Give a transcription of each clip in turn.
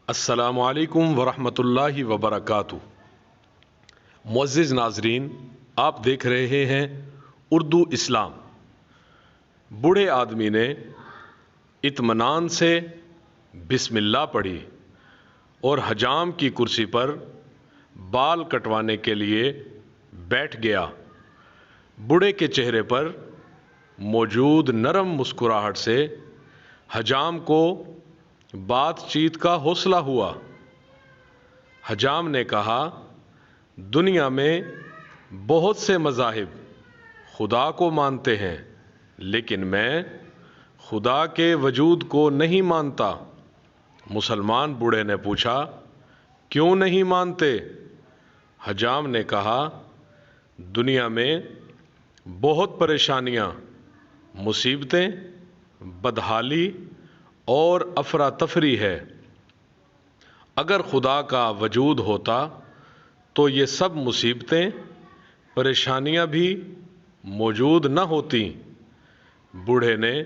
السلام علیکم ورحمۃ اللہ وبرکاتہ۔ معزز ناظرین، آپ دیکھ رہے ہیں اردو اسلام۔ بوڑھے آدمی نے اطمینان سے بسم اللہ پڑھی اور حجام کی کرسی پر بال کٹوانے کے لیے بیٹھ گیا۔ بوڑھے کے چہرے پر موجود نرم مسکراہٹ سے حجام کو بات چیت کا حوصلہ ہوا۔ حجام نے کہا، دنیا میں بہت سے مذاہب خدا کو مانتے ہیں، لیکن میں خدا کے وجود کو نہیں مانتا۔ مسلمان بوڑھے نے پوچھا، کیوں نہیں مانتے؟ حجام نے کہا، دنیا میں بہت پریشانیاں، مصیبتیں، بدحالی اور افراتفری ہے۔ اگر خدا کا وجود ہوتا تو یہ سب مصیبتیں، پریشانیاں بھی موجود نہ ہوتیں۔ بوڑھے نے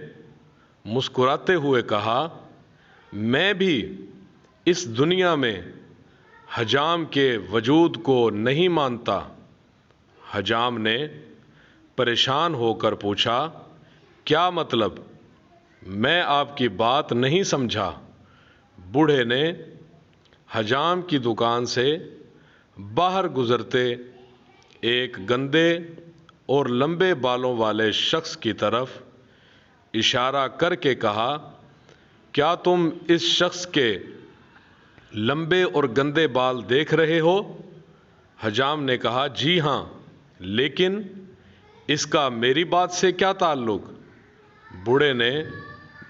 مسکراتے ہوئے کہا، میں بھی اس دنیا میں حجام کے وجود کو نہیں مانتا۔ حجام نے پریشان ہو کر پوچھا، کیا مطلب؟ میں آپ کی بات نہیں سمجھا۔ بوڑھے نے حجام کی دکان سے باہر گزرتے ایک گندے اور لمبے بالوں والے شخص کی طرف اشارہ کر کے کہا، کیا تم اس شخص کے لمبے اور گندے بال دیکھ رہے ہو؟ حجام نے کہا، جی ہاں، لیکن اس کا میری بات سے کیا تعلق؟ بوڑھے نے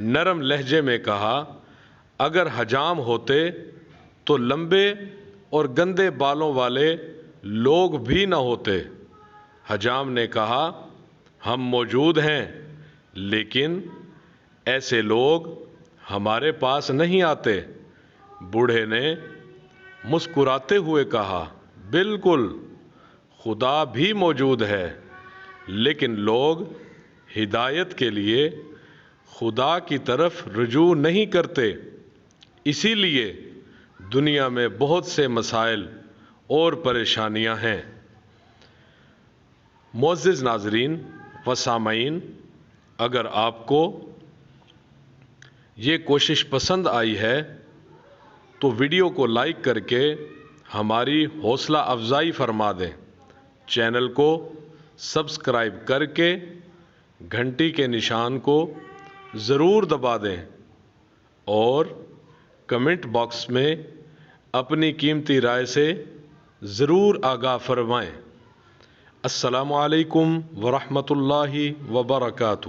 نرم لہجے میں کہا، اگر حجام ہوتے تو لمبے اور گندے بالوں والے لوگ بھی نہ ہوتے۔ حجام نے کہا، ہم موجود ہیں، لیکن ایسے لوگ ہمارے پاس نہیں آتے۔ بوڑھے نے مسکراتے ہوئے کہا، بالکل، خدا بھی موجود ہے، لیکن لوگ ہدایت کے لیے خدا کی طرف رجوع نہیں کرتے۔ اسی لیے دنیا میں بہت سے مسائل اور پریشانیاں ہیں۔ معزز ناظرین و سامعین، اگر آپ کو یہ کوشش پسند آئی ہے تو ویڈیو کو لائک کر کے ہماری حوصلہ افزائی فرما دیں۔ چینل کو سبسکرائب کر کے گھنٹی کے نشان کو ضرور دبا دیں اور کمنٹ باکس میں اپنی قیمتی رائے سے ضرور آگاہ فرمائیں۔ السلام علیکم ورحمۃ اللہ وبرکاتہ۔